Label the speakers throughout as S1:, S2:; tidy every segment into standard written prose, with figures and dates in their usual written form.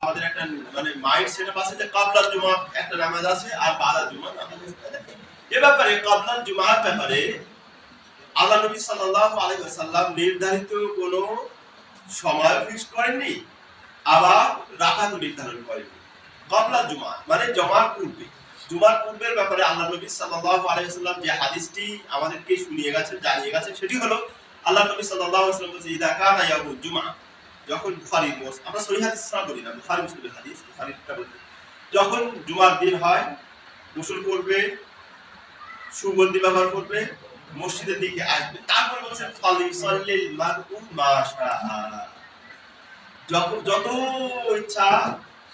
S1: আমাদের একটা মানে মাইন্ড সেটআপ আছে যে কাবলাল জুমা একটা নামাজ আছে আর বাদাল জুমা নামাজ আছে। এই ব্যাপারে কাবলাল জুমার ব্যাপারে আল্লাহ নবী সাল্লাল্লাহু আলাইহি ওয়াসাল্লাম নির্ধারিত কোনো সময় ফিক্স করেননি, আবার রাকাতও নির্ধারণ করেননি। কাবলাল জুমা মানে জুমার পূর্বে, জুমার পূর্বের ব্যাপারে আল্লাহ নবী সাল্লাল্লাহু আলাইহি ওয়াসাল্লাম যে হাদিসটি আমাদেরকে শুনিয়ে গেছেন, জানিয়ে গেছেন, সেটি হলো আল্লাহ নবী সাল্লাল্লাহু আলাইহি ওয়াসাল্লাম বলেছেন ইদা কানা ইয়াউমুল জুমআ, যখন বুখারীর আমরা সহিহ হাদিস ছাড়া বলি না, বুখারী মুসলিমের হাদিস, বুখারীটা বলি, যখন জুমার দিন হয় গোসল করবে, সুগন্ধি ব্যবহার করবে, মসজিদের দিকে আসবে, তারপর বলছেন ফালিসাল্লিল মারউ মা শাআ, যত ইচ্ছা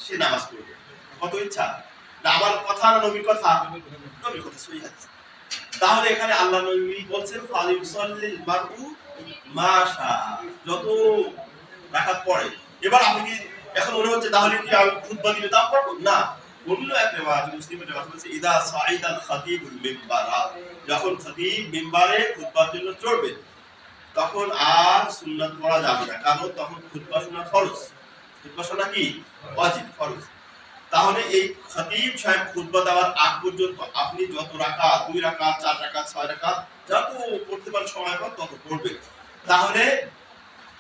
S1: সে নামাজ পড়বে, কত ইচ্ছা না আমার কথা না নবীর কথা, নবীর কথা সহিহ হাদিস। তাহলে এখানে আল্লাহ নবী বলছেন ফালিসাল্লিল মারউ মা শাআ, যত রাকাত পড়ে। এবার আপনি কি এখন মনে হচ্ছে তাহলে কি আমি খুতবা দিলে তা পড়ব না? অন্য এক রিওয়ায়াত মুসলিমের রিওয়ায়াত বলছে ইদা সাইদাল খাতিবুল মিম্বারা, যখন খতিব মিম্বারে খুতবার জন্য চড়বে তখন আর সুন্নাত পড়া যাবে না, কারণ তখন খুতবা শোনা ফরজ, খুতবা শোনা কি ওয়াজিব, ফরজ। তাহলে এই খতিব সাহেব খুতবা দেওয়ার আগ পর্যন্ত আপনি যত রাকাত, 2 রাকাত, 4 রাকাত, 6 রাকাত যত পড়তে পারেন সময় পান তত পড়বেন। তাহলে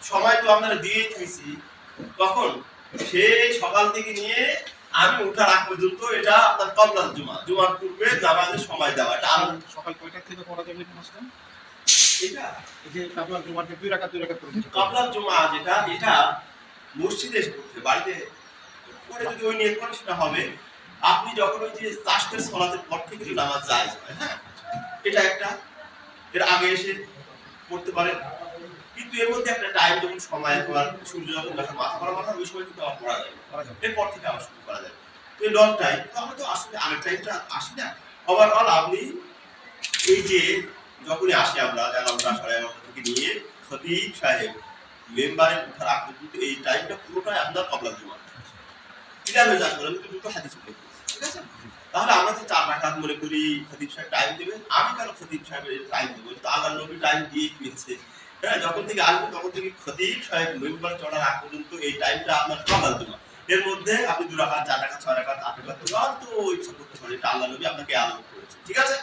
S1: সময় তো আপনারা দিয়ে দিয়েছি, তখন সেই সকাল থেকে নিয়ে আমি ওঠার আগ পর্যন্ত এটা আপনার কাবলাল জুমা, জুমার পূর্বে নামাজের সময় দেওয়া। এটা আর
S2: সকাল কয়টা থেকে পড়া যাবে নামাজটা?
S1: এটা
S2: এই যে কাবলাল জুমার 2 রাকাত করে
S1: কাবলাল জুমা যেটা, এটা মসজিদে পড়তে, বাড়িতে পড়ে যদি ওই নিয়ত করেন সেটা হবে। আপনি যখন ওই যে তাশতের সালাতের পর থেকে যদি নামাজ জায়েজ হয়, হ্যাঁ, এটা একটা, এর আগে এসে পড়তে পারেন, কিন্তু এর মধ্যে একটা টাইম যখন সময় পর সূর্য যখন যখন মাথা করা মাথা ওই সময় কিন্তু পড়া যায়, এরপর থেকে আবার শুরু করা যায়। তো এই লং টাইম তো আমরা তো আসলে আগের টাইমটা আসি না। ওভারঅল আপনি এই যে যখনই আসি আমরা 11টা 11:30 থেকে নিয়ে খতিব সাহেব মেম্বারে ওঠার আগ পর্যন্ত এই টাইমটা পুরোটাই আপনার কাবলাল জুমা। ক্লিয়ার হয়ে যাচ্ছে, আমি দুটো হাদিস উল্লেখ করেছি, ঠিক আছে? তাহলে আমরা যে 4 রাকাত মনে করি খতিব সাহেব টাইম দেবে, আমি কেন খতিব সাহেবের টাইম দেবো? তো আল্লাহর নবী টাইম দিয়ে দিয়েছে, হ্যাঁ, যখন থেকে আসবে তখন থেকে খতিব সাহেব মেম্বার চড়ার আগ পর্যন্ত এই টাইমটা আপনার কাবলাল জুমা। এর মধ্যে আপনি 2 রাকাত, 4 রাকাত, 6 রাকাত, 8 রাকাত যত ইচ্ছা করতে পারেন, এটা আল্লাহর নবী আপনাকে আলাদা করেছে, ঠিক আছে?